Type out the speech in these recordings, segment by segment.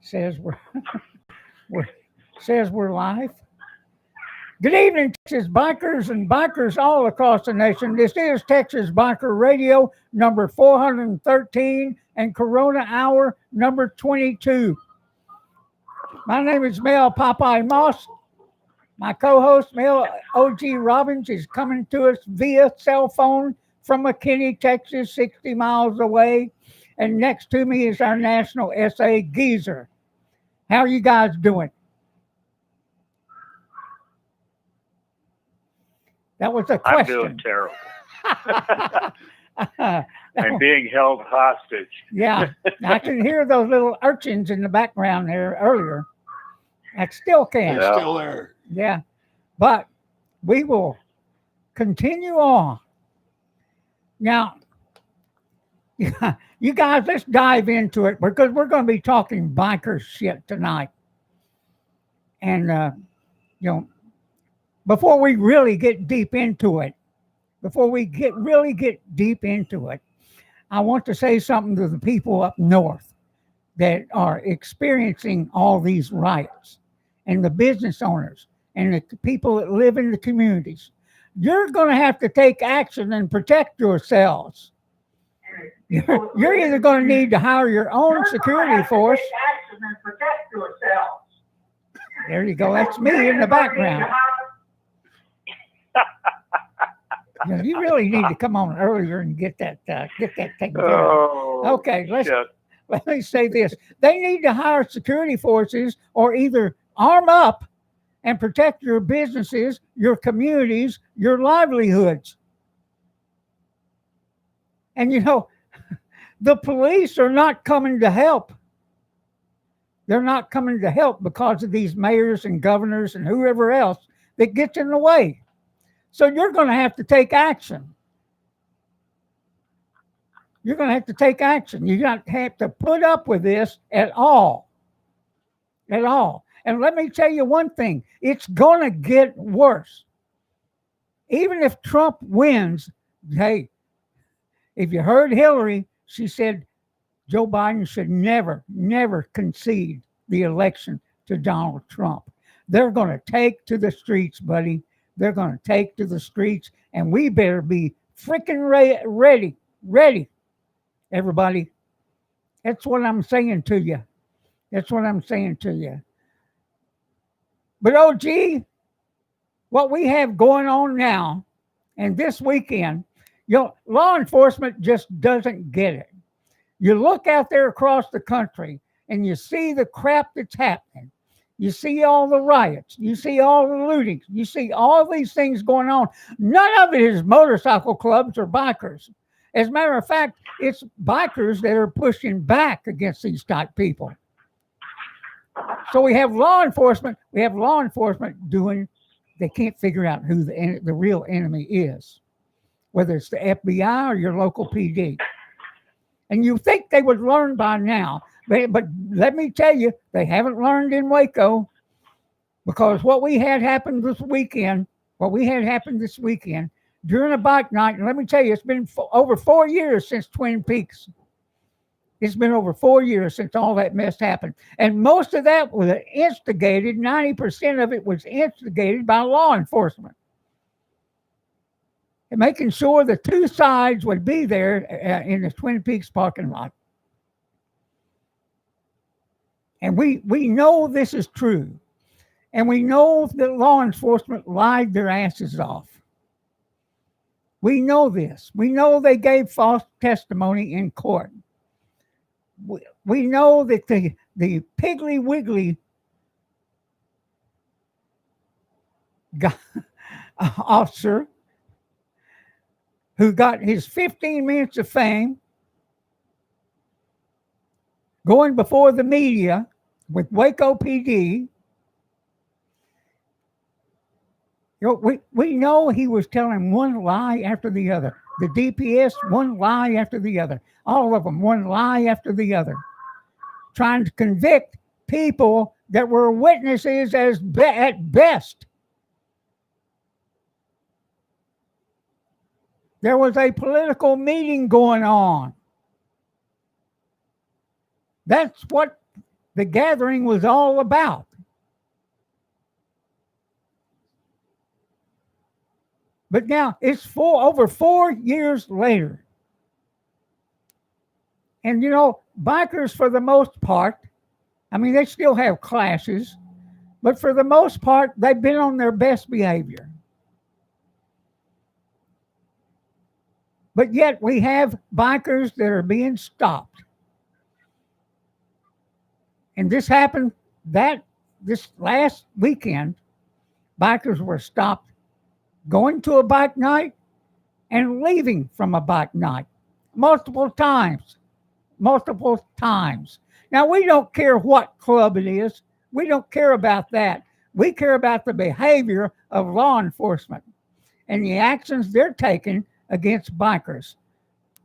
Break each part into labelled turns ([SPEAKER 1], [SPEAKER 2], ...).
[SPEAKER 1] Says we're says we're live. Good evening, Texas bikers and bikers all across the nation. This is Texas Biker Radio number 413 and Corona Hour number 22. My name is Mel Popeye Moss. My co-host Mel O.G. Robbins is coming to us via cell phone from McKinney, Texas, 60 miles away. And next to me is our national SA Geezer. How are you guys doing? That was a question.
[SPEAKER 2] I'm doing terrible. I'm being held hostage.
[SPEAKER 1] Yeah, I can hear those little urchins in the background there earlier. I still can.
[SPEAKER 3] They're still there.
[SPEAKER 1] Yeah, but we will continue on. Now, you guys, let's dive into it because we're going to be talking biker shit tonight. And, before we really get deep into it, I want to say something to the people up north that are experiencing all these riots and the business owners and the people that live in the communities. You're going to have to take action and protect yourselves. You're either going to need to hire your own security force. There you go. That's me in the background. You really need to come on earlier and get that taken care of. Okay, let me say this. They need to hire security forces or either arm up and protect your businesses, your communities, your livelihoods. And the police are not coming to help. They're not coming to help because of these mayors and governors and whoever else that gets in the way. So you're going to have to take action. You're going to have to take action. You don't have to put up with this at all. At all. And let me tell you one thing. It's going to get worse. Even if Trump wins, hey, if you heard Hillary, she said Joe Biden should never concede the election to Donald Trump. They're going to take to the streets, buddy. They're going to take to the streets, and we better be freaking ready, everybody. That's what I'm saying to you. But, OG, what we have going on now and this weekend, law enforcement just doesn't get it. You look out there across the country and you see the crap that's happening. You see all the riots. You see all the looting. You see all these things going on. None of it is motorcycle clubs or bikers. As a matter of fact, it's bikers that are pushing back against these type people. So we have law enforcement. Doing, they can't figure out who the real enemy is, whether it's the FBI or your local PD. And you think they would learn by now. But let me tell you, they haven't learned in Waco, because what we had happen this weekend during a bike night, and let me tell you, it's been over 4 years since Twinn Peaks. It's been over 4 years since all that mess happened. And most of that was instigated, 90% of it was instigated by law enforcement. And making sure the two sides would be there in the Twinn Peaks parking lot. And we know this is true. And we know that law enforcement lied their asses off. We know this. We know they gave false testimony in court. We know that the Piggly Wiggly officer who got his 15 minutes of fame going before the media with Waco PD, we know he was telling one lie after the other. The DPS, one lie after the other. All of them, one lie after the other. Trying to convict people that were witnesses at best. There was a political meeting going on. That's what the gathering was all about. But now it's over 4 years later. And bikers, for the most part, I mean, they still have clashes, but for the most part, they've been on their best behavior. But yet we have bikers that are being stopped. And this happened this last weekend. Bikers were stopped going to a bike night and leaving from a bike night multiple times. Now, we don't care what club it is. We don't care about that. We care about the behavior of law enforcement and the actions they're taking against bikers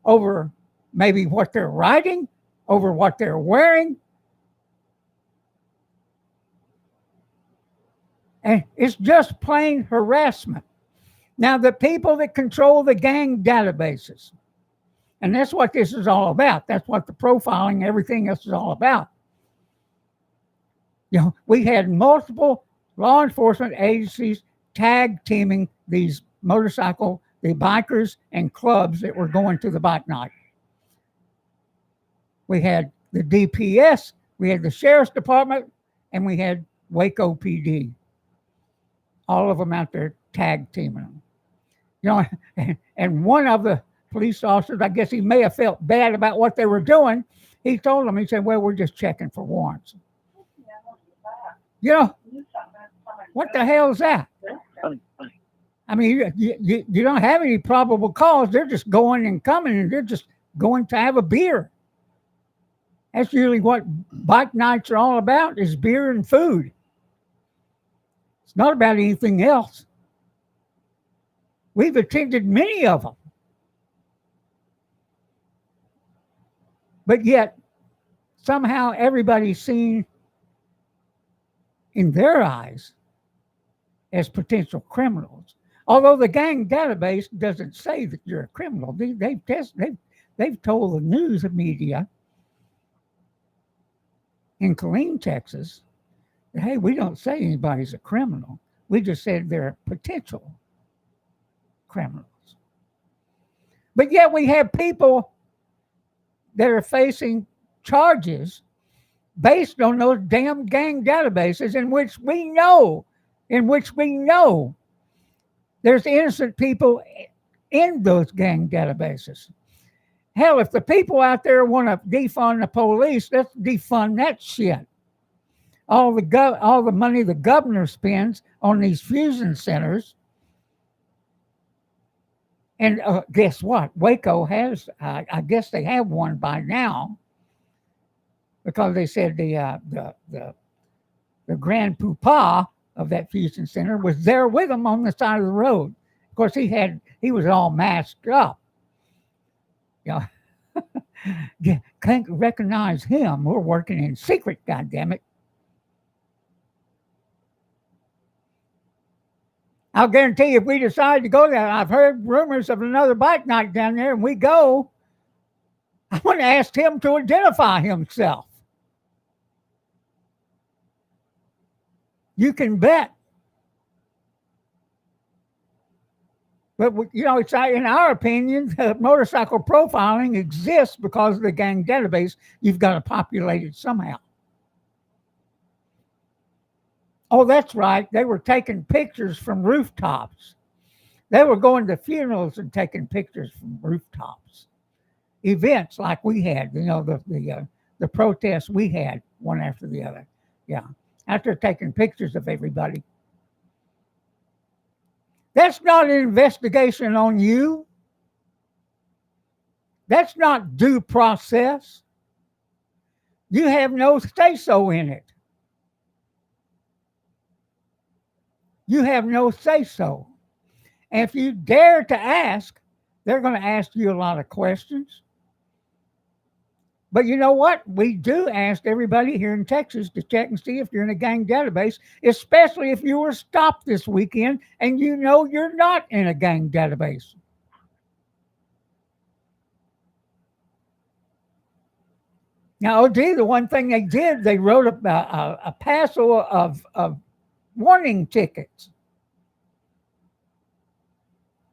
[SPEAKER 1] over maybe what they're riding, over what they're wearing. And it's just plain harassment. Now, the people that control the gang databases, and that's what this is all about. That's what the profiling, everything else is all about. We had multiple law enforcement agencies tag teaming the bikers and clubs that were going to the bike night. We had the DPS, we had the Sheriff's Department, and we had Waco PD. All of them out there tag teaming them. And one of the police officers, I guess he may have felt bad about what they were doing. He told them, he said, well, we're just checking for warrants. What the hell is that? I mean, you don't have any probable cause. They're just going and coming, and they're just going to have a beer. That's usually what bike nights are all about, is beer and food. It's not about anything else. We've attended many of them. But yet, somehow everybody's seen in their eyes as potential criminals. Although the gang database doesn't say that you're a criminal. They've told the news media in Killeen, Texas, that, hey, we don't say anybody's a criminal. We just said they're potential criminals. But yet we have people that are facing charges based on those damn gang databases in which we know there's innocent people in those gang databases. Hell, if the people out there want to defund the police, let's defund that shit. All the money the governor spends on these fusion centers. And guess what? Waco has, I guess they have one by now, because they said the grand poobah of that fusion center was there with them on the side of the road. Of course, he was all masked up. Can't recognize him. We're working in secret, goddammit. I'll guarantee you, if we decide to go there, I've heard rumors of another bike night down there, and we go, I want to ask him to identify himself. You can bet. But, it's in our opinion, motorcycle profiling exists because of the gang database. You've got to populate it somehow. Oh, that's right. They were taking pictures from rooftops. They were going to funerals and taking pictures from rooftops. Events like we had, the protests we had, one after the other. Yeah. After taking pictures of everybody. That's not an investigation on you. That's not due process. You have no say-so in it. You have no say-so. And if you dare to ask, they're going to ask you a lot of questions. But you know what? We do ask everybody here in Texas to check and see if you're in a gang database, especially if you were stopped this weekend and you're not in a gang database. Now, OG, the one thing they did, they wrote a parcel of warning tickets.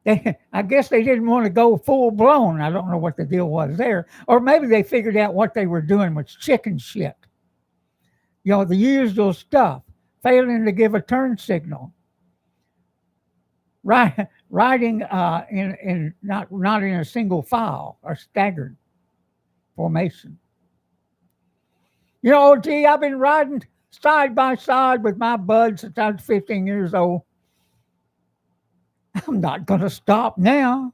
[SPEAKER 1] I guess they didn't want to go full blown. I don't know what the deal was there. Or maybe they figured out what they were doing was chicken shit. The usual stuff. Failing to give a turn signal. Riding in not in a single file or staggered formation. OG, I've been riding side by side with my buds since I was 15 years old. I'm not going to stop now.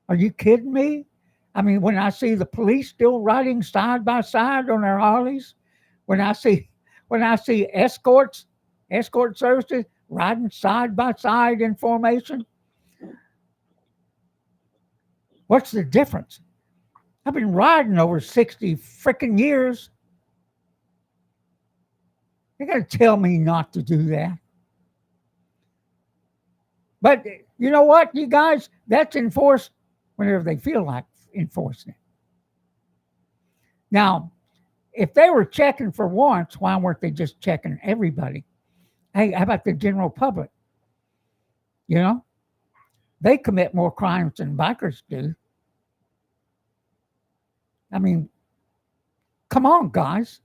[SPEAKER 1] Are you kidding me? I mean, when I see the police still riding side by side on their Harleys, when I see escort services riding side by side in formation, what's the difference? I've been riding over 60 freaking years. You're going to tell me not to do that. But you know what, you guys? That's enforced whenever they feel like enforcing it. Now, if they were checking for warrants, why weren't they just checking everybody? Hey, how about the general public? They commit more crimes than bikers do. I mean, come on, guys.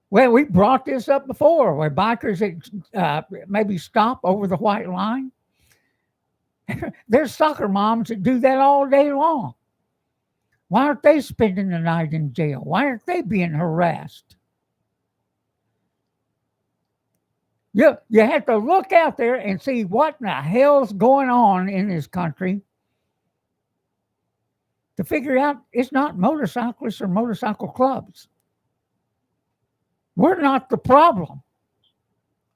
[SPEAKER 1] Well, we brought this up before, where bikers maybe stop over the white line. There's soccer moms that do that all day long. Why aren't they spending the night in jail? Why aren't they being harassed? You have to look out there and see what in the hell's going on in this country to figure out it's not motorcyclists or motorcycle clubs. We're not the problem.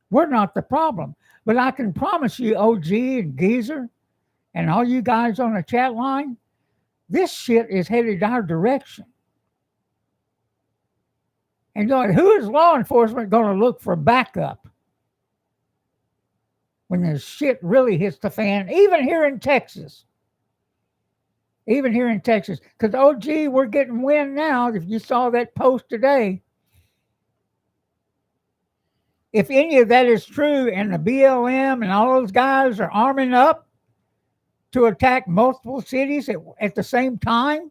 [SPEAKER 1] We're not the problem. But I can promise you, OG and Geezer, and all you guys on the chat line, this shit is headed our direction. And who is law enforcement going to look for backup when this shit really hits the fan, even here in Texas? Even here in Texas. Because, OG, we're getting wind now. If you saw that post today, if any of that is true and the BLM and all those guys are arming up to attack multiple cities at the same time,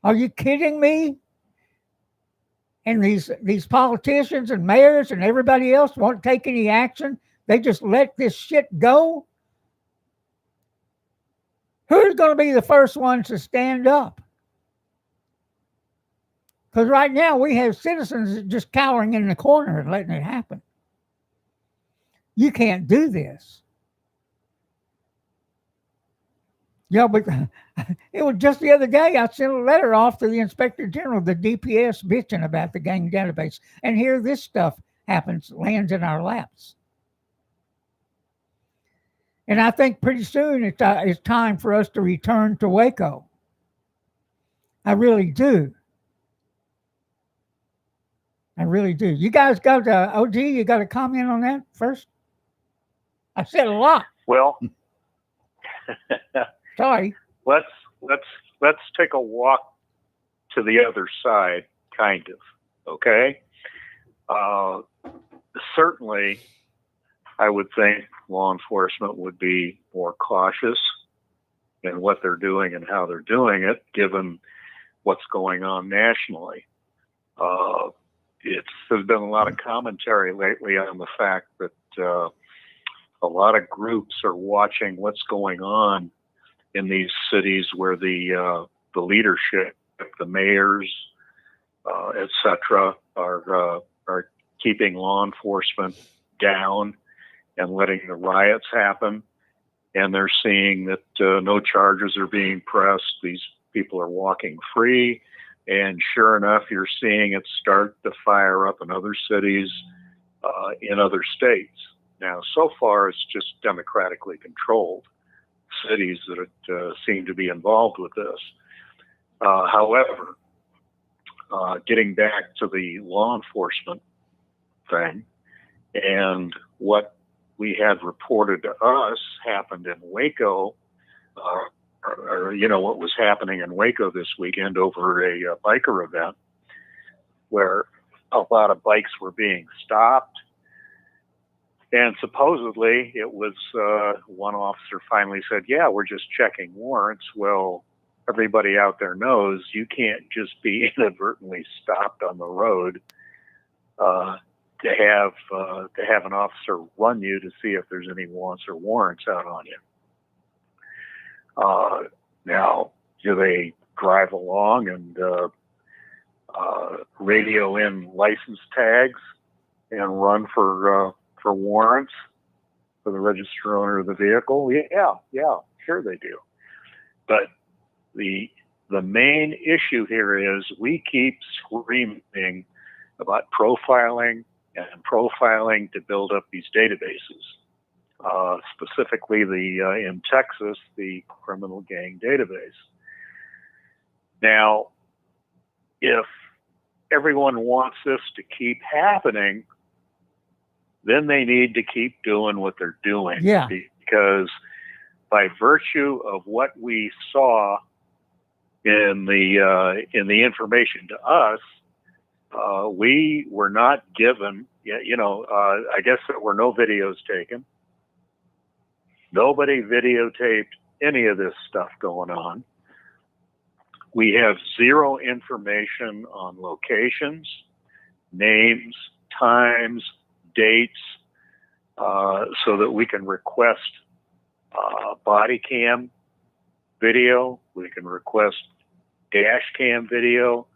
[SPEAKER 1] are you kidding me? And these politicians and mayors and everybody else won't take any action. They just let this shit go. Who's going to be the first ones to stand up? Because right now we have citizens just cowering in the corner and letting it happen. You can't do this. But it was just the other day I sent a letter off to the Inspector General, the DPS, bitching about the gang database. And here this stuff happens, lands in our laps. And I think pretty soon it's time for us to return to Waco. I really do. I really do. You guys got OG, you got a comment on that first? I said a lot.
[SPEAKER 2] Well,
[SPEAKER 1] sorry.
[SPEAKER 2] Let's take a walk to the other side, kind of. Okay. Certainly, I would think law enforcement would be more cautious in what they're doing and how they're doing it, given what's going on nationally. There's been a lot of commentary lately on the fact that a lot of groups are watching what's going on in these cities where the leadership, the mayors, etc., are keeping law enforcement down and letting the riots happen. And they're seeing that no charges are being pressed. These people are walking free. And sure enough, you're seeing it start to fire up in other cities, in other states. Now, so far, it's just democratically controlled cities that seem to be involved with this. However, getting back to the law enforcement thing, and what we had reported to us happened in Waco, or what was happening in Waco this weekend over a biker event where a lot of bikes were being stopped. And supposedly it was one officer finally said, yeah, we're just checking warrants. Well, everybody out there knows you can't just be inadvertently stopped on the road to have an officer run you to see if there's any wants or warrants out on you. Now, do they drive along and radio in license tags and run for warrants for the registered owner of the vehicle? Yeah, sure they do. But the main issue here is we keep screaming about profiling to build up these databases. Specifically in Texas, the criminal gang database. Now, if everyone wants this to keep happening, then they need to keep doing what they're doing.
[SPEAKER 1] Yeah.
[SPEAKER 2] Because by virtue of what we saw in the information to us, we were not given, I guess there were no videos taken. Nobody videotaped any of this stuff going on. We have zero information on locations, names, times, dates, so that we can request body cam video. We can request dash cam video.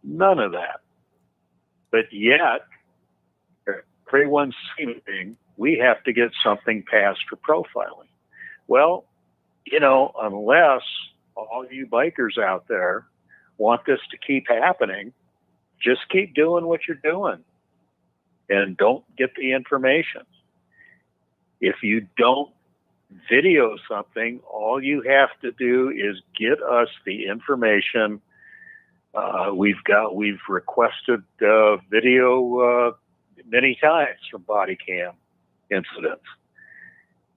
[SPEAKER 2] None of that. But yet, everyone's seeming we have to get something passed for profiling. Well, unless all you bikers out there want this to keep happening, just keep doing what you're doing and don't get the information. If you don't video something, all you have to do is get us the information. We've requested video many times from body cam incidents.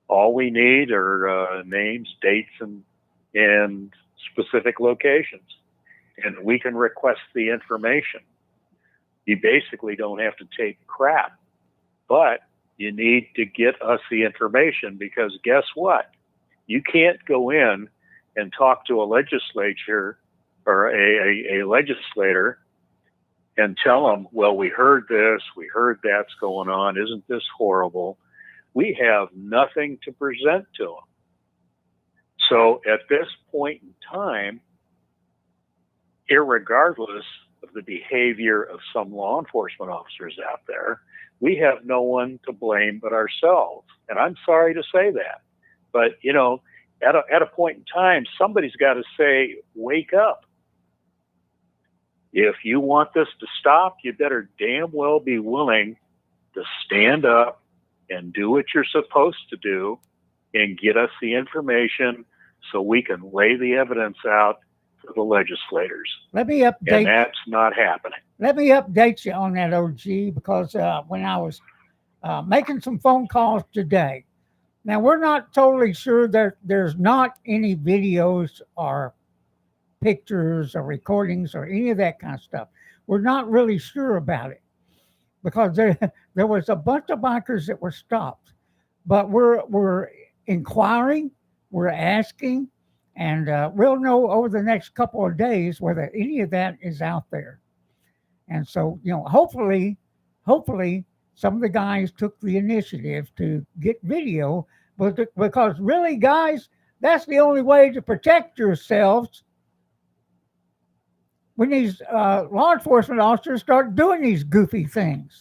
[SPEAKER 2] All we need are names, dates, and specific locations, and we can request the information. You basically don't have to take crap, but you need to get us the information, because guess what? You can't go in and talk to a legislature or a legislator and tell them, well, we heard this, we heard that's going on, isn't this horrible? We have nothing to present to them. So at this point in time, irregardless of the behavior of some law enforcement officers out there, we have no one to blame but ourselves. And I'm sorry to say that, but at a point in time, somebody's got to say, wake up. If you want this to stop, you better damn well be willing to stand up and do what you're supposed to do and get us the information so we can lay the evidence out to the legislators.
[SPEAKER 1] Let me update.
[SPEAKER 2] And that's not happening.
[SPEAKER 1] Let me update you on that, OG, because when I was making some phone calls today, now we're not totally sure that there's not any videos or pictures or recordings or any of that kind of stuff. We're not really sure about it, because there was a bunch of bikers that were stopped, but we're inquiring, we're asking, and we'll know over the next couple of days whether any of that is out there. And so, hopefully some of the guys took the initiative to get video, but because really, guys, that's the only way to protect yourselves when these law enforcement officers start doing these goofy things.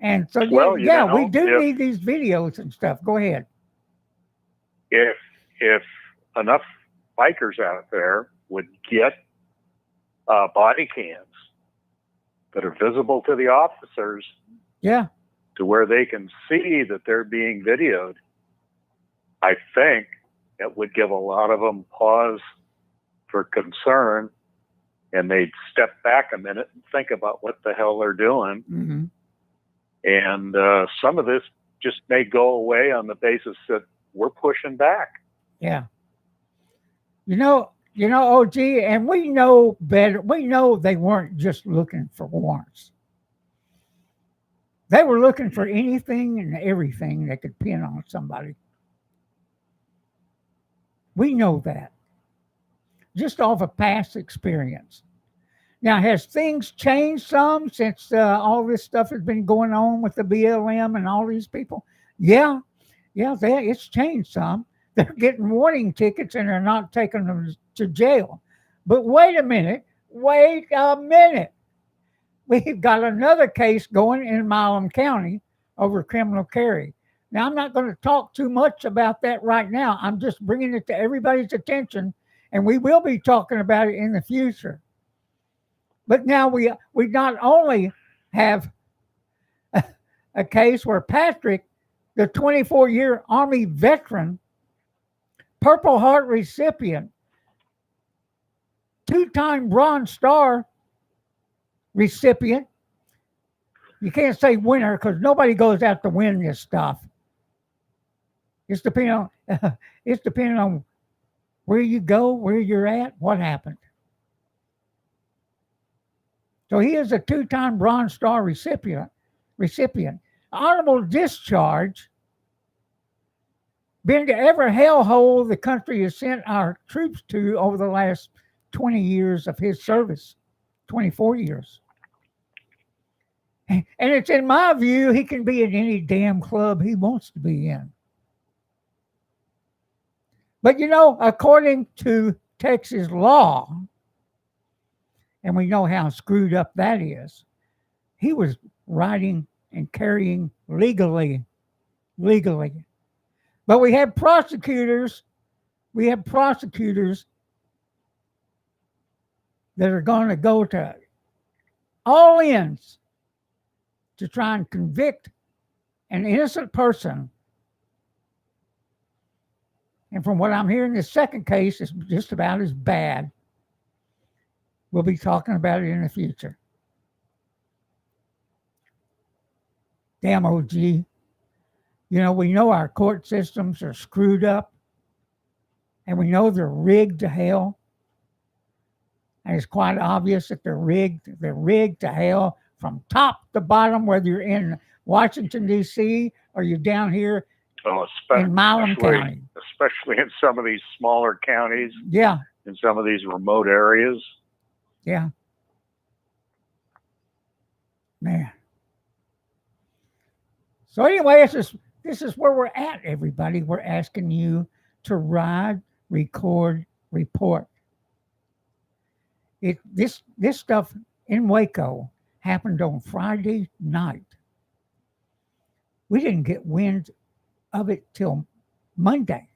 [SPEAKER 1] And so, we do need these videos and stuff. Go ahead.
[SPEAKER 2] If enough bikers out there would get body cams that are visible to the officers, to where they can see that they're being videoed, I think it would give a lot of them pause for concern, and they'd step back a minute and think about what the hell they're doing.
[SPEAKER 1] Mm-hmm.
[SPEAKER 2] And some of this just may go away on the basis that we're pushing back.
[SPEAKER 1] Yeah. OG, and we know better. We know they weren't just looking for warrants. They were looking for anything and everything that could pin on somebody. We know that. Just off of past experience. Now, has things changed some since all this stuff has been going on with the BLM and all these people? Yeah, it's changed some. They're getting warning tickets and they're not taking them to jail. But wait a minute. We've got another case going in Milam County over criminal carry. Now, I'm not going to talk too much about that right now. I'm just bringing it to everybody's attention, and we will be talking about it in the future. But now we not only have a case where Patrick, the 24-year Army veteran, Purple Heart recipient, 2-time Bronze Star recipient. You can't say winner because nobody goes out to win this stuff. It's depending on where you go, where you're at, what happened. So he is a 2-time Bronze Star recipient. Honorable discharge. Been to every hellhole the country has sent our troops to over the last 20 years of his service. 24 years. And it's in my view, he can be in any damn club he wants to be in. But according to Texas law, and we know how screwed up that is, he was riding and carrying legally. But we have prosecutors that are going to go to all ends to try and convict an innocent person. And from what I'm hearing, the second case is just about as bad. We'll be talking about it in the future. Damn OG. We know our court systems are screwed up. And we know they're rigged to hell. And it's quite obvious that they're rigged. They're rigged to hell from top to bottom, whether you're in Washington, D.C. or you're down here in Milam County.
[SPEAKER 2] Especially in some of these smaller counties.
[SPEAKER 1] Yeah.
[SPEAKER 2] In some of these remote areas.
[SPEAKER 1] Yeah. Man. So anyway, this is where we're at, everybody. We're asking you to ride, record, report. This stuff in Waco happened on Friday night. We didn't get wind of it till Monday.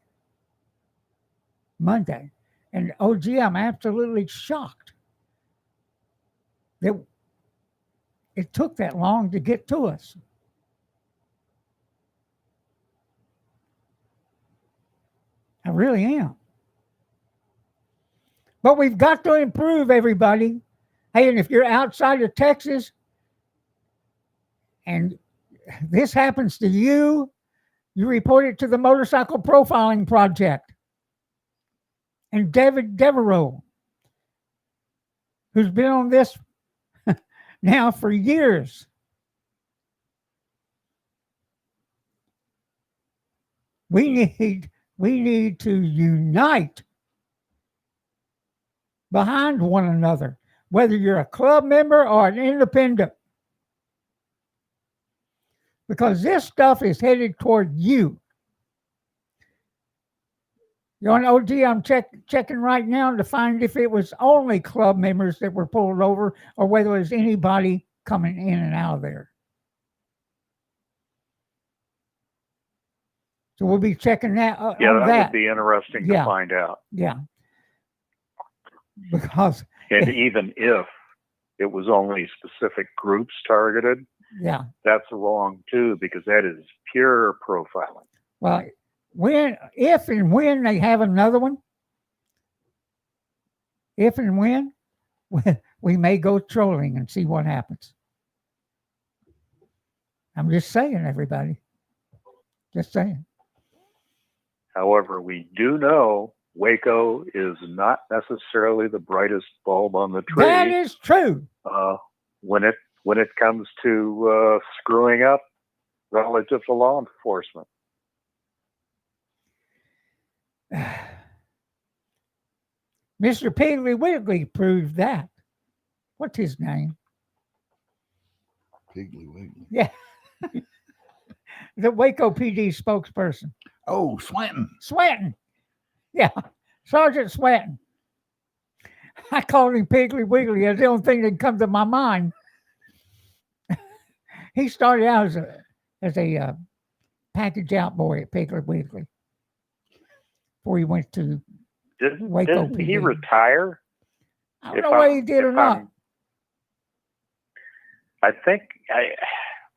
[SPEAKER 1] And OG, I'm absolutely shocked that it took that long to get to us. I really am. But we've got to improve, everybody. Hey, and if you're outside of Texas and this happens to you, you report it to the Motorcycle Profiling Project. And David Devereaux, who's been on this now for years. We need to unite behind one another, whether you're a club member or an independent. Because this stuff is headed toward you. On OG, I'm checking right now to find if it was only club members that were pulled over or whether it was anybody coming in and out of there. So we'll be checking that.
[SPEAKER 2] That would be interesting to find out.
[SPEAKER 1] Yeah. Because
[SPEAKER 2] even if it was only specific groups targeted, that's wrong too, because that is pure profiling.
[SPEAKER 1] Well, if and when they have another one, we may go trolling and see what happens. I'm just saying, everybody. Just saying.
[SPEAKER 2] However, we do know Waco is not necessarily the brightest bulb on the tree.
[SPEAKER 1] That is true.
[SPEAKER 2] When it comes to screwing up relative to law enforcement.
[SPEAKER 1] Mr. Piggly Wiggly proved that. What's his name?
[SPEAKER 3] Piggly Wiggly.
[SPEAKER 1] Yeah. The Waco PD spokesperson.
[SPEAKER 3] Oh, Swanton.
[SPEAKER 1] Swanton. Yeah. Sergeant Swanton. I called him Piggly Wiggly. That's the only thing that come to my mind. He started out as a package out boy at Piggly Wiggly before he went to Waco
[SPEAKER 2] Didn't
[SPEAKER 1] PD.
[SPEAKER 2] he retire?
[SPEAKER 1] I don't know whether he did or not.
[SPEAKER 2] I think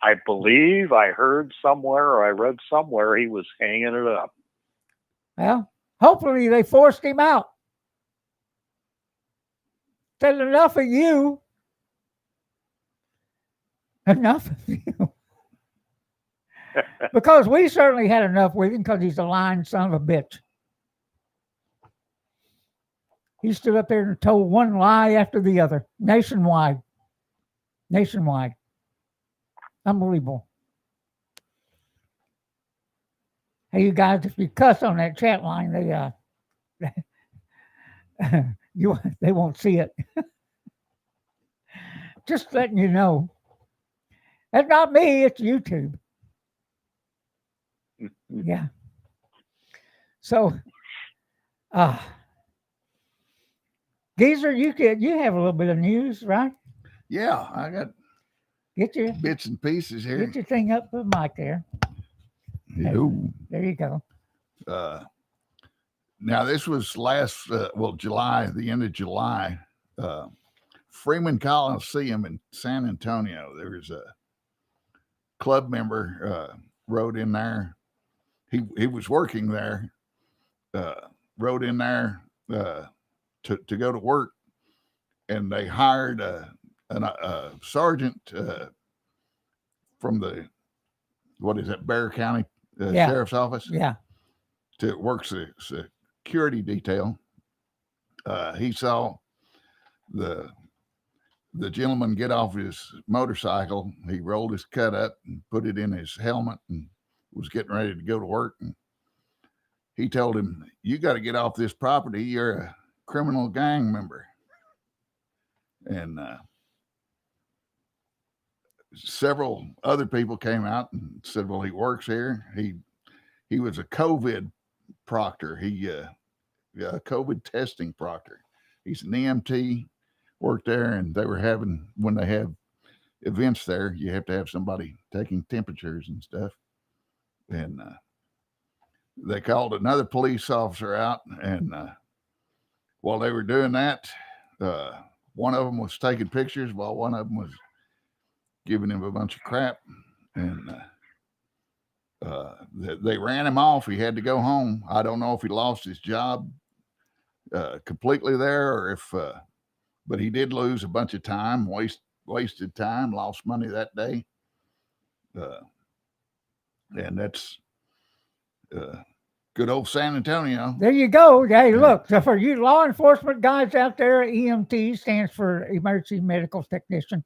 [SPEAKER 2] I believe I heard somewhere or I read somewhere he was hanging it up.
[SPEAKER 1] Well, hopefully they forced him out. Said enough of you. Enough of you. Because we certainly had enough with him because he's a lying son of a bitch. He stood up there and told one lie after the other, nationwide. Nationwide. Unbelievable. Hey, you guys, if you cuss on that chat line, they won't see it. Just letting you know. That's not me, it's YouTube. Yeah. So, Geezer, you have a little bit of news, right?
[SPEAKER 3] Yeah, I got
[SPEAKER 1] Get your
[SPEAKER 3] bits and pieces here.
[SPEAKER 1] Get your thing up for the mic there.
[SPEAKER 3] Ooh.
[SPEAKER 1] There you go.
[SPEAKER 3] Now, this was July, the end of July. Freeman Coliseum in San Antonio. There was a club member rode in there. He was working there. Rode in there to go to work, and they hired a sergeant from the Bexar County Sheriff's Office.
[SPEAKER 1] Yeah.
[SPEAKER 3] To work security detail. He saw the gentleman get off his motorcycle. He rolled his cut up and put it in his helmet and was getting ready to go to work. And he told him, "You got to get off this property. You're a criminal gang member." And several other people came out and said, "Well, he works here. He was a COVID proctor. He a COVID testing proctor. He's an EMT, worked there, and they were when they have events there, you have to have somebody taking temperatures and stuff." And they called another police officer out, and while they were doing that, one of them was taking pictures while one of them was giving him a bunch of crap, and they ran him off. He had to go home. I don't know if he lost his job completely there, or if, but he did lose a bunch of time, wasted time, lost money that day. And that's good old San Antonio.
[SPEAKER 1] There you go. Hey, look, so for you law enforcement guys out there, EMT stands for Emergency Medical Technician.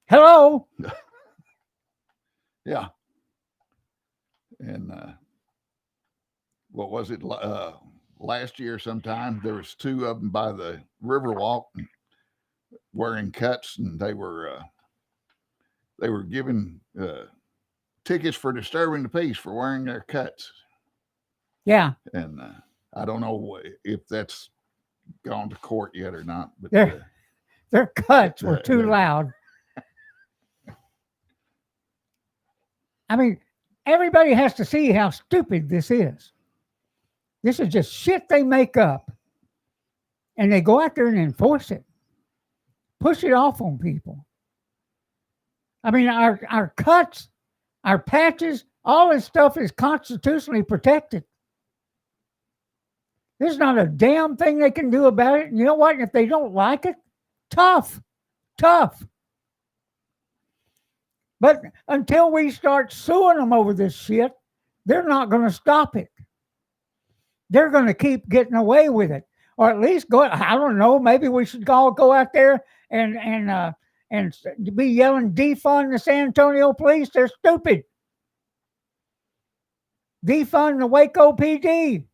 [SPEAKER 1] Hello.
[SPEAKER 3] Yeah. And what was it? Last year sometime, there was two of them by the Riverwalk wearing cuts, and they were given tickets for disturbing the peace for wearing their cuts.
[SPEAKER 1] Yeah.
[SPEAKER 3] And I don't know if that's gone to court yet or not, but
[SPEAKER 1] their cuts were too loud. I mean, everybody has to see how stupid this is. This is just shit they make up. And they go out there and enforce it. Push it off on people. I mean, our cuts, our patches, all this stuff is constitutionally protected. There's not a damn thing they can do about it. And you know what? If they don't like it, tough. But until we start suing them over this shit, they're not going to stop it. they're going to keep getting away with it, or at least go. I don't know. Maybe we should all go out there and be yelling, defund the San Antonio police. They're stupid. Defund the Waco PD.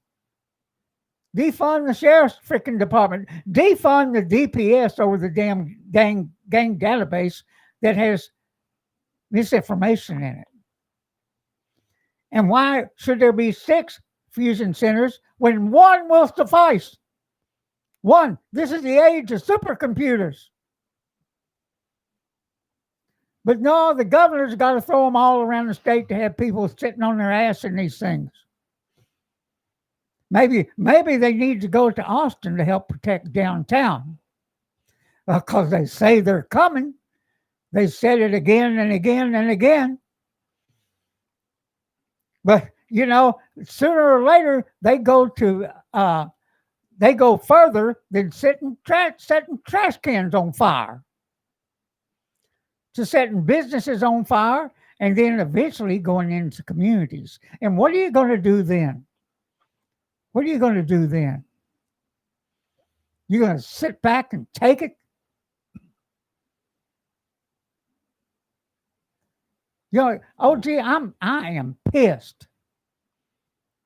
[SPEAKER 1] Defund the sheriff's freaking department. Defund the DPS over the damn gang database that has misinformation in it. And why should there be 6 fusion centers when 1 will suffice? 1. This is the age of supercomputers. But no, the governor's got to throw them all around the state to have people sitting on their ass in these things. Maybe they need to go to Austin to help protect downtown because they say they're coming. They said it again and again and again. But sooner or later they go further than setting trash cans on fire, to setting businesses on fire, and then eventually going into communities. And what are you going to do then? What are you going to do then? You're going to sit back and take it? OG, I am pissed.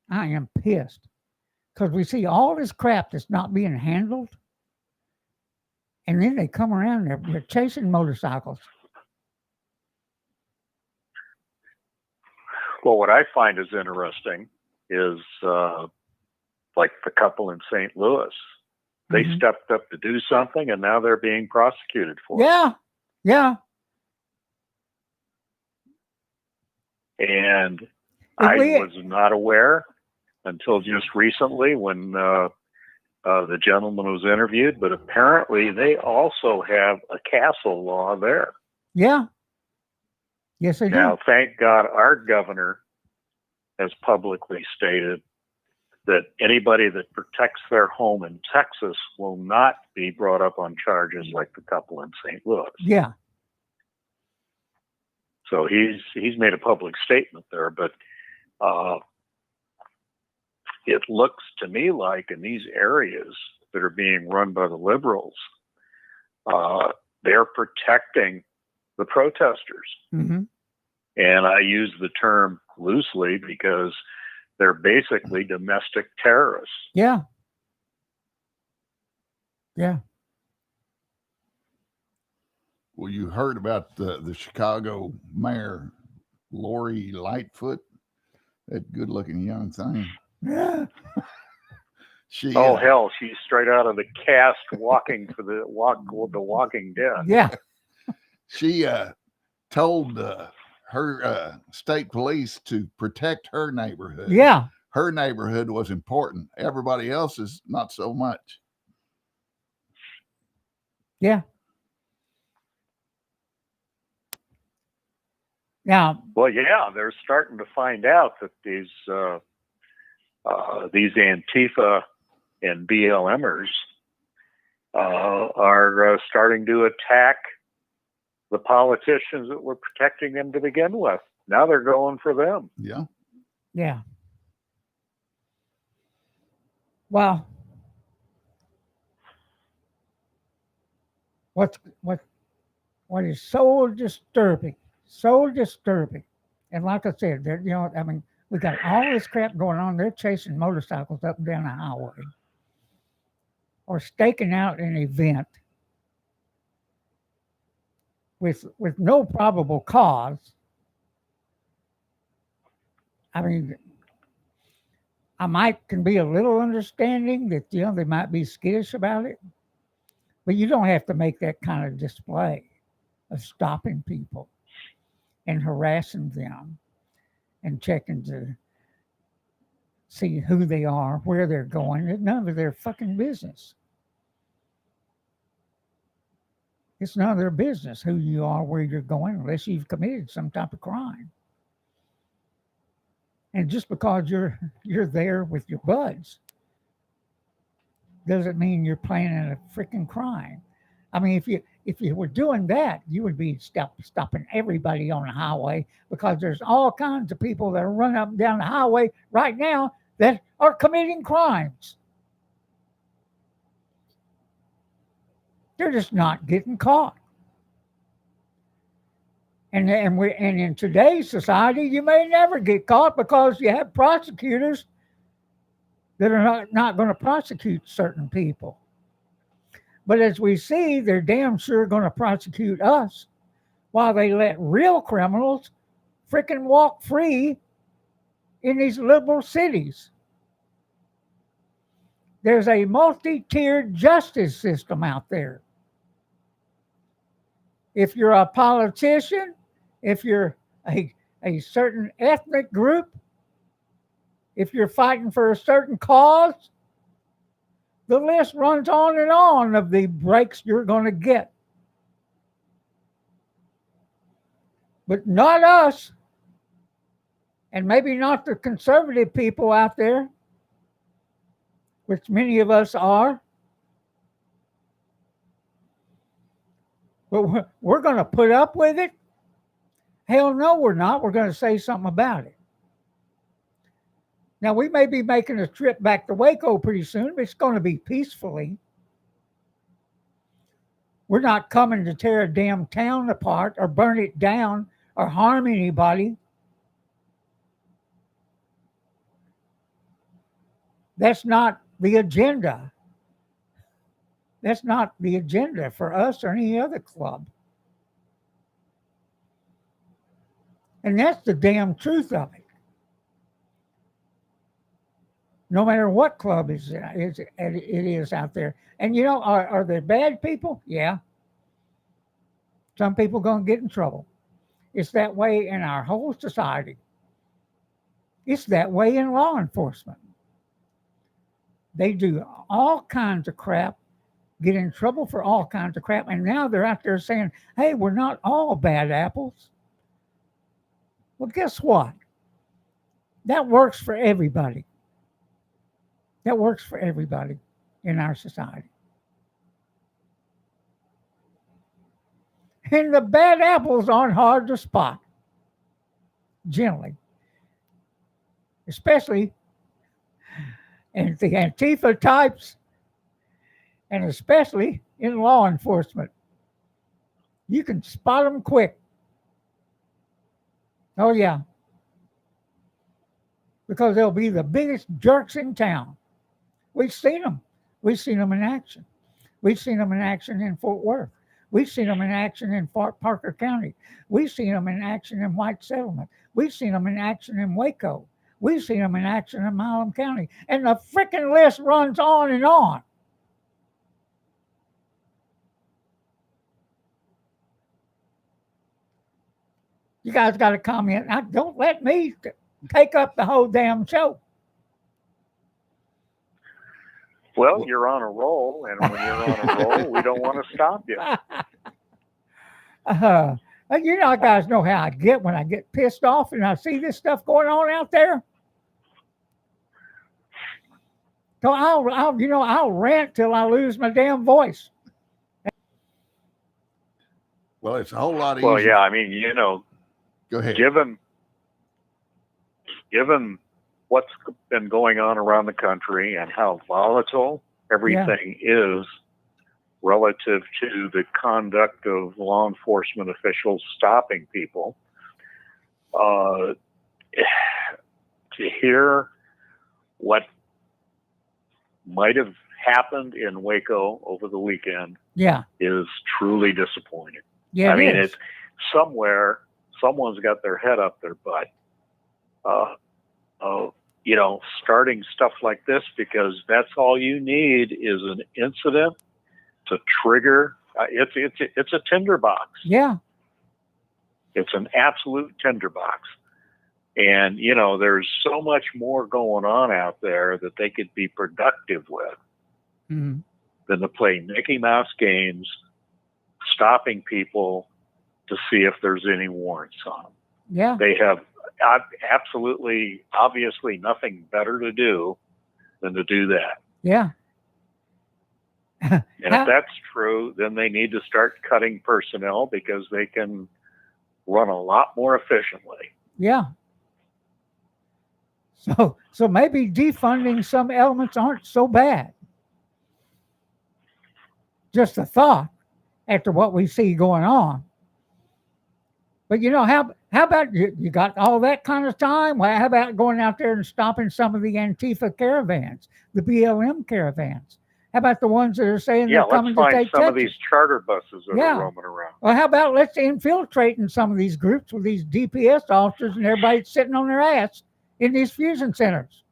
[SPEAKER 1] I am pissed because we see all this crap that's not being handled, and then they come around and they're chasing motorcycles.
[SPEAKER 2] Well, what I find is interesting is like the couple in St. Louis. They stepped up to do something, and now they're being prosecuted for it.
[SPEAKER 1] Yeah.
[SPEAKER 2] And I was not aware until just recently when the gentleman was interviewed, but apparently they also have a castle law there.
[SPEAKER 1] Yeah. Yes, they do.
[SPEAKER 2] Now, thank God our governor has publicly stated that anybody that protects their home in Texas will not be brought up on charges like the couple in St. Louis.
[SPEAKER 1] Yeah.
[SPEAKER 2] So he's made a public statement there, but it looks to me like in these areas that are being run by the liberals, they're protecting the protesters.
[SPEAKER 1] Mm-hmm.
[SPEAKER 2] And I use the term loosely because they're basically domestic terrorists.
[SPEAKER 1] Yeah. Yeah.
[SPEAKER 3] Well, you heard about the Chicago mayor, Lori Lightfoot, that good-looking young thing.
[SPEAKER 1] Yeah.
[SPEAKER 2] Hell, she's straight out of the cast walking for the Walking Dead.
[SPEAKER 1] Yeah.
[SPEAKER 3] She told her state police to protect her neighborhood.
[SPEAKER 1] Yeah.
[SPEAKER 3] Her neighborhood was important. Everybody else's, not so much.
[SPEAKER 1] Yeah. Now,
[SPEAKER 2] well, yeah, they're starting to find out that these Antifa and BLMers are starting to attack the politicians that were protecting them to begin with. Now they're going for them.
[SPEAKER 3] Yeah.
[SPEAKER 1] Yeah. Well, what is so disturbing, and like I said, we got all this crap going on. They're chasing motorcycles up and down the highway, or staking out an event with no probable cause. I mean, I can be a little understanding that they might be skittish about it, but you don't have to make that kind of display of stopping people and harassing them and checking to see who they are, where they're going. It's none of their fucking business. It's none of their business who you are, where you're going, unless you've committed some type of crime. And just because you're there with your buds doesn't mean you're planning a freaking crime. I mean, if you were doing that, you would be stopping everybody on the highway, because there's all kinds of people that are running up and down the highway right now that are committing crimes. They're just not getting caught. And in today's society, you may never get caught because you have prosecutors that are not going to prosecute certain people. But as we see, they're damn sure going to prosecute us while they let real criminals frickin' walk free in these liberal cities. There's a multi-tiered justice system out there. If you're a politician, if you're a certain ethnic group, if you're fighting for a certain cause, the list runs on and on of the breaks you're going to get. But not us, and maybe not the conservative people out there, which many of us are. But we're going to put up with it? Hell no, we're not. We're going to say something about it. Now, we may be making a trip back to Waco pretty soon, but it's going to be peacefully. We're not coming to tear a damn town apart or burn it down or harm anybody. That's not the agenda. That's not the agenda for us or any other club. And that's the damn truth of it. No matter what club it is out there. And you know, are there bad people? Yeah. Some people going to get in trouble. It's that way in our whole society. It's that way in law enforcement. They do all kinds of crap, get in trouble for all kinds of crap, and now they're out there saying, hey, we're not all bad apples. Well, guess what? That works for everybody. That works for everybody in our society. And the bad apples aren't hard to spot, generally. Especially in the Antifa types, and especially in law enforcement. You can spot them quick. Oh, yeah. Because they'll be the biggest jerks in town. We've seen them. We've seen them in action. We've seen them in action in Fort Worth. We've seen them in action in Parker County. We've seen them in action in White Settlement. We've seen them in action in Waco. We've seen them in action in Milam County. And the freaking list runs on and on. You guys got to comment. Now, don't let me take up the whole damn show.
[SPEAKER 2] Well, you're on a roll, and when you're on a roll, we don't want to stop you.
[SPEAKER 1] You know, guys know how I get when I get pissed off and I see this stuff going on out there. So I'll rant till I lose my damn voice.
[SPEAKER 3] Well, it's a whole lot easier.
[SPEAKER 2] Well, yeah, I mean, you know,
[SPEAKER 3] go ahead.
[SPEAKER 2] Given what's been going on around the country and how volatile everything is relative to the conduct of law enforcement officials stopping people, to hear what might have happened in Waco over the weekend is truly disappointing.
[SPEAKER 1] Yeah,
[SPEAKER 2] I mean, it's somewhere, someone's got their head up their butt. You know, starting stuff like this, because that's all you need is an incident to trigger. It's a tinderbox.
[SPEAKER 1] Yeah.
[SPEAKER 2] It's an absolute tinderbox. And, you know, there's so much more going on out there that they could be productive with than to play Mickey Mouse games, stopping people to see if there's any warrants on them.
[SPEAKER 1] Yeah.
[SPEAKER 2] They have absolutely, obviously nothing better to do than to do that.
[SPEAKER 1] Yeah.
[SPEAKER 2] And if that's true, then they need to start cutting personnel because they can run a lot more efficiently.
[SPEAKER 1] Yeah. So maybe defunding some elements aren't so bad. Just a thought after what we see going on. But how about you got all that kind of time? Well, how about going out there and stopping some of the Antifa caravans, the BLM caravans? How about the ones that are saying they're coming to
[SPEAKER 2] let's
[SPEAKER 1] take
[SPEAKER 2] find some
[SPEAKER 1] Texas?
[SPEAKER 2] of these charter buses that
[SPEAKER 1] Yeah.
[SPEAKER 2] are roaming around.
[SPEAKER 1] Well, how about let's infiltrate in some of these groups with these DPS officers and everybody sitting on their ass in these fusion centers?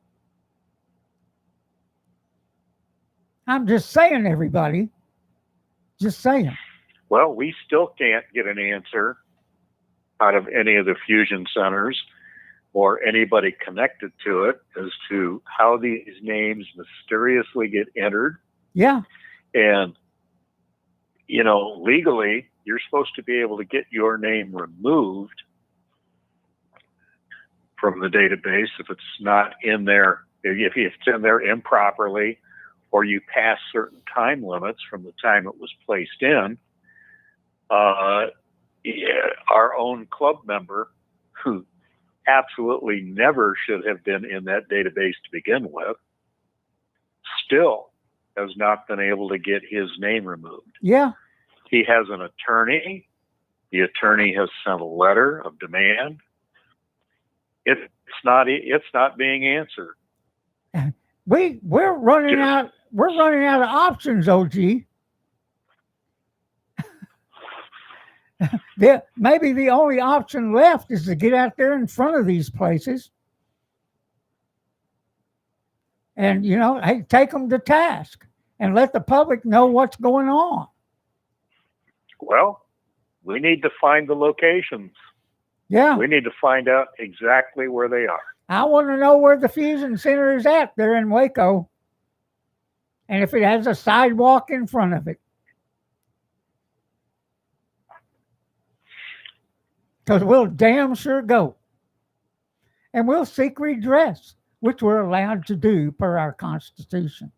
[SPEAKER 1] I'm just saying, everybody. Just saying.
[SPEAKER 2] Well, we still can't get an answer out of any of the fusion centers or anybody connected to it as to how these names mysteriously get entered.
[SPEAKER 1] Yeah.
[SPEAKER 2] And, legally, you're supposed to be able to get your name removed from the database if it's not in there, if it's in there improperly, or you pass certain time limits from the time it was placed in. Our own club member, who absolutely never should have been in that database to begin with, still has not been able to get his name removed.
[SPEAKER 1] Yeah.
[SPEAKER 2] He has an attorney. The attorney has sent a letter of demand. It's not being answered.
[SPEAKER 1] We're running out. We're running out of options, OG. Maybe the only option left is to get out there in front of these places and, hey, take them to task and let the public know what's going on.
[SPEAKER 2] Well, we need to find the locations.
[SPEAKER 1] Yeah.
[SPEAKER 2] We need to find out exactly where they are.
[SPEAKER 1] I want to know where the fusion center is at there in Waco and if it has a sidewalk in front of it. Because we'll damn sure go. And we'll seek redress, which we're allowed to do per our Constitution.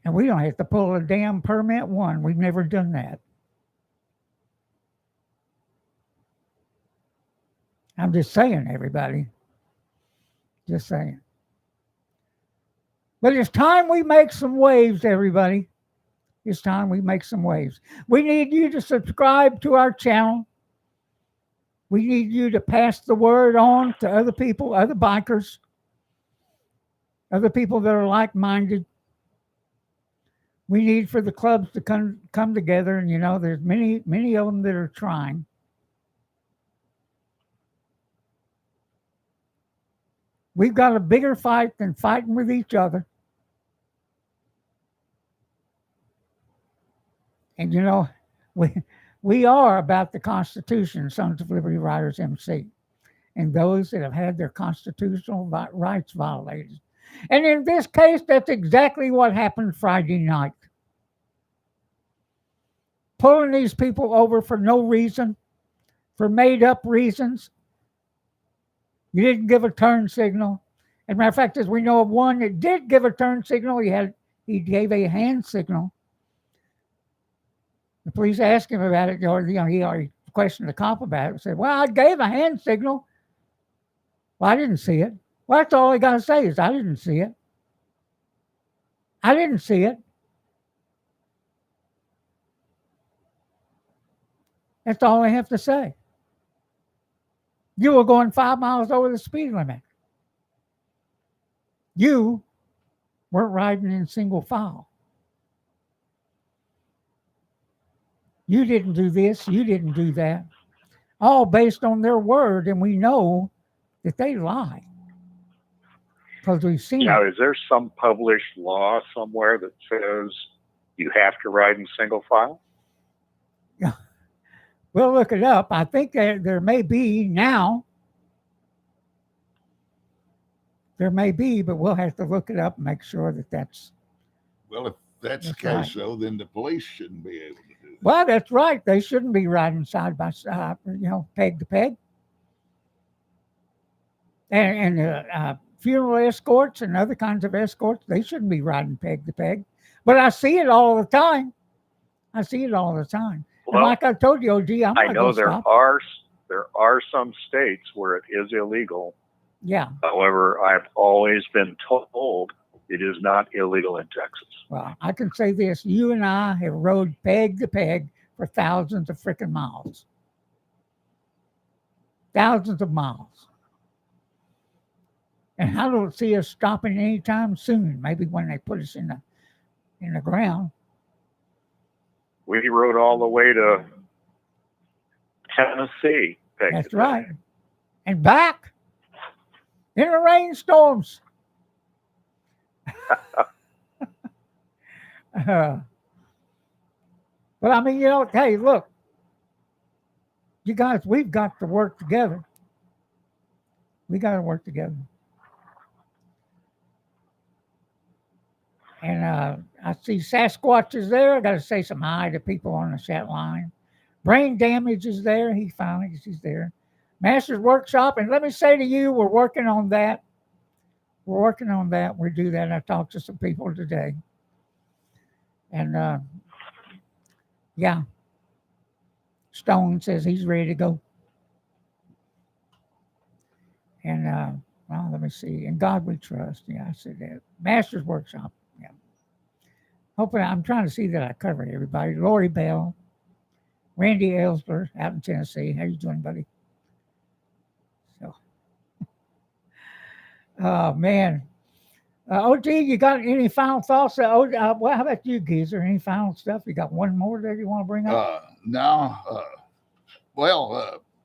[SPEAKER 1] And we don't have to pull a damn permit one. We've never done that. I'm just saying, everybody. Just saying. But it's time we make some waves, everybody. It's time we make some waves. We need you to subscribe to our channel. We need you to pass the word on to other people, other bikers, other people that are like-minded. We need for the clubs to come together, and there's many of them that are trying. We've got a bigger fight than fighting with each other. And we are about the Constitution, Sons of Liberty Riders MC, and those that have had their constitutional rights violated. And in this case, that's exactly what happened Friday night. Pulling these people over for no reason, for made-up reasons. You didn't give a turn signal. As a matter of fact, as we know of one that did give a turn signal, he gave a hand signal. The police asked him about it, or he already questioned the cop about it. He said, "Well, I gave a hand signal." Well, I didn't see it. Well, that's all I got to say is I didn't see it. I didn't see it. That's all I have to say. You were going 5 miles over the speed limit. You weren't riding in single file. You didn't do this. You didn't do that. All based on their word, and we know that they lie. Because we've seen
[SPEAKER 2] Now,
[SPEAKER 1] it.
[SPEAKER 2] is there some published law somewhere that says you have to ride in single file?
[SPEAKER 1] We'll look it up. I think there may be now. There may be, but we'll have to look it up and make sure that that's.
[SPEAKER 3] Well, if that's the
[SPEAKER 1] That's
[SPEAKER 3] case,
[SPEAKER 1] right.
[SPEAKER 3] though, then the police shouldn't be able to do that.
[SPEAKER 1] Well, that's right. They shouldn't be riding side by side, peg to peg. And funeral escorts and other kinds of escorts, they shouldn't be riding peg to peg. But I see it all the time. And like I told you, OG, I'm
[SPEAKER 2] I
[SPEAKER 1] not
[SPEAKER 2] know
[SPEAKER 1] going to
[SPEAKER 2] there
[SPEAKER 1] stop.
[SPEAKER 2] are some states where it is illegal.
[SPEAKER 1] Yeah.
[SPEAKER 2] However, I've always been told it is not illegal in Texas.
[SPEAKER 1] Well, I can say this. You and I have rode peg to peg for thousands of freaking miles. Thousands of miles. And I don't see us stopping anytime soon. Maybe when they put us in the ground.
[SPEAKER 2] We rode all the way to Tennessee.
[SPEAKER 1] That's right. And back in the rainstorms. But I mean, hey, look, you guys, we've got to work together. We got to work together. And I see Sasquatch is there. I got to say some hi to people on the chat line. Brain Damage is there. He's there. Master's Workshop. And let me say to you, we're working on that. We do that. I talked to some people today. And yeah. Stone says he's ready to go. And well, let me see. In God we trust. Yeah, I said that. Master's Workshop. Yeah. Hopefully, I'm trying to see that I covered everybody. Lori Bell, Randy Ellsler out in Tennessee. How you doing, buddy? So, oh man. OG, you got any final thoughts? Well, how about you, Geezer? Any final stuff? You got one more that you want to bring up?
[SPEAKER 3] No.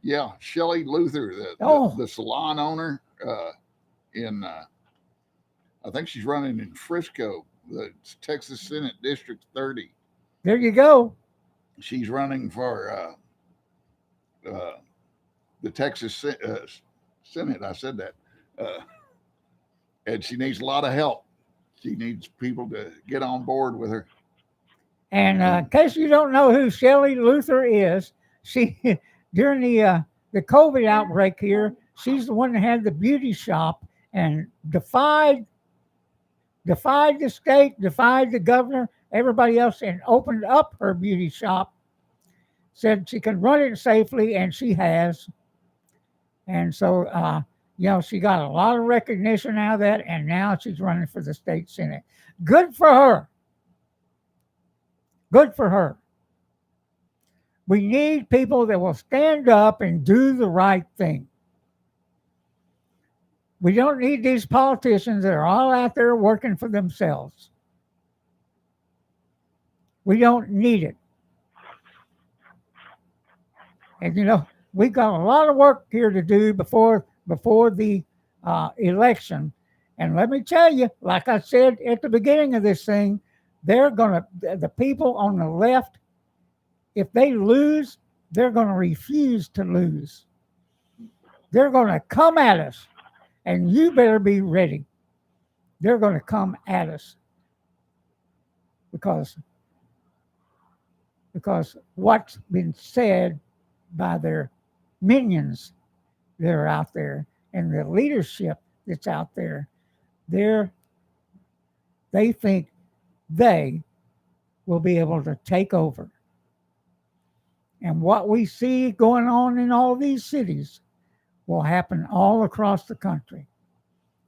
[SPEAKER 3] Yeah, Shelley Luther, the salon owner in, I think she's running in Frisco, the Texas Senate District 30.
[SPEAKER 1] There you go.
[SPEAKER 3] She's running for the Texas Senate. I said that. And she needs a lot of help. She needs people to get on board with her.
[SPEAKER 1] And in case you don't know who Shelley Luther is, she during the COVID outbreak here, she's the one that had the beauty shop and defied the state, defied the governor, everybody else, and opened up her beauty shop. Said she can run it safely, and she has. And so, she got a lot of recognition out of that, and now she's running for the state senate. Good for her. Good for her. We need people that will stand up and do the right thing. We don't need these politicians that are all out there working for themselves. We don't need it. And, we've got a lot of work here to do before the election. And let me tell you, like I said at the beginning of this thing, the people on the left, if they lose, they're going to refuse to lose. They're going to come at us, and you better be ready. They're going to come at us because what's been said by their minions that are out there and the leadership that's out there, they think they will be able to take over. And what we see going on in all these cities will happen all across the country.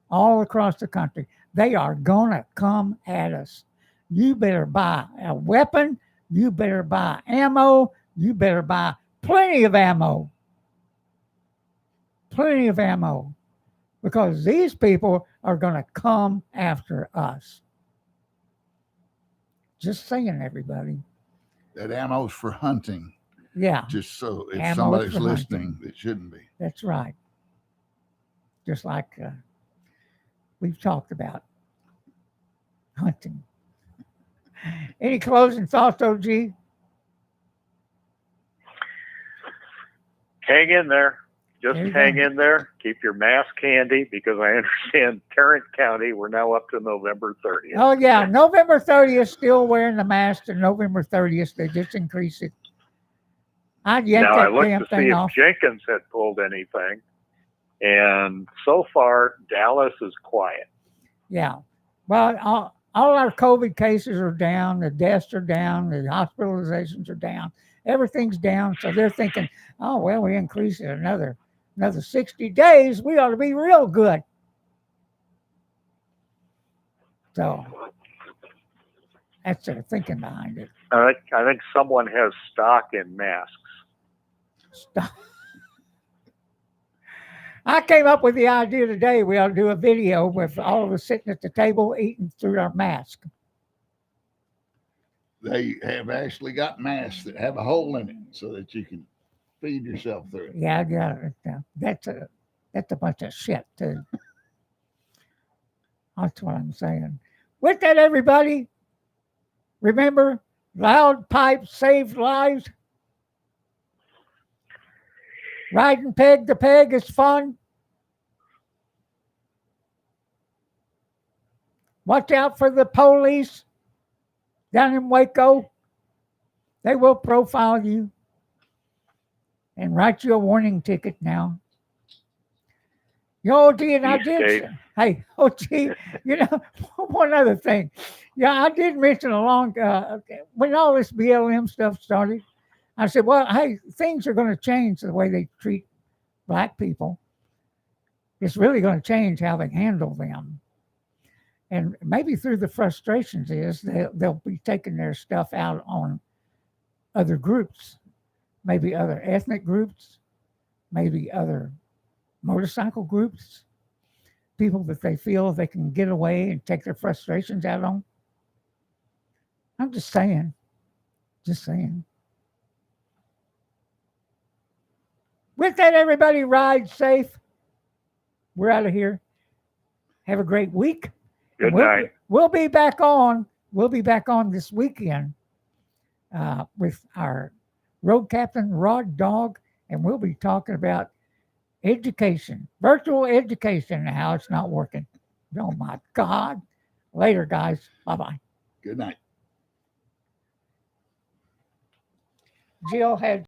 [SPEAKER 1] All across the country. They are going to come at us. You better buy a weapon. You better buy ammo. You better buy plenty of ammo. Plenty of ammo. Because these people are going to come after us. Just saying, everybody.
[SPEAKER 3] That ammo's for hunting.
[SPEAKER 1] Yeah.
[SPEAKER 3] Just so if
[SPEAKER 1] ammo's
[SPEAKER 3] somebody's listening, it shouldn't be.
[SPEAKER 1] That's right. Just like we've talked about hunting. Any closing thoughts, OG?
[SPEAKER 2] Hang in there. Just hang
[SPEAKER 1] go.
[SPEAKER 2] in there. Keep your mask handy because I understand Tarrant County, we're now up to November 30th.
[SPEAKER 1] Oh, yeah. November 30th, still wearing the mask, and November 30th, they just increase it. I'd yank
[SPEAKER 2] Now,
[SPEAKER 1] that
[SPEAKER 2] I looked
[SPEAKER 1] damn
[SPEAKER 2] to see
[SPEAKER 1] thing
[SPEAKER 2] if
[SPEAKER 1] off.
[SPEAKER 2] Jenkins had pulled anything, and so far, Dallas is quiet.
[SPEAKER 1] Yeah. Well, all our COVID cases are down. The deaths are down. The hospitalizations are down. everything's down. So they're thinking, oh, well, we increase it another 60 days. We ought to be real good. So that's their thinking behind it.
[SPEAKER 2] I think someone has stock in masks.
[SPEAKER 1] Stop. I came up with the idea today we ought to do a video with all of us sitting at the table eating through our mask.
[SPEAKER 3] They have actually got masks that have a hole in it so that you can feed yourself through it.
[SPEAKER 1] Yeah, that's a bunch of shit too. That's what I'm saying. With that, everybody, remember, loud pipes save lives. Riding peg to peg is fun. Watch out for the police down in Waco. They will profile you and write you a warning ticket now. OG, and I did. Hey, OG, one other thing. Yeah, I did mention when all this BLM stuff started, I said, well, hey, things are going to change the way they treat black people. It's really going to change how they handle them. And maybe through the frustrations they'll be taking their stuff out on other groups, maybe other ethnic groups, maybe other motorcycle groups, people that they feel they can get away and take their frustrations out on. I'm just saying. With that, everybody, ride safe. We're out of here. Have a great week.
[SPEAKER 2] Good night.
[SPEAKER 1] We'll be back on. We'll be back on this weekend with our road captain, Rod Dog, and we'll be talking about education, virtual education, and how it's not working. Oh, my God. Later, guys. Bye-bye.
[SPEAKER 3] Good night.
[SPEAKER 1] Jill had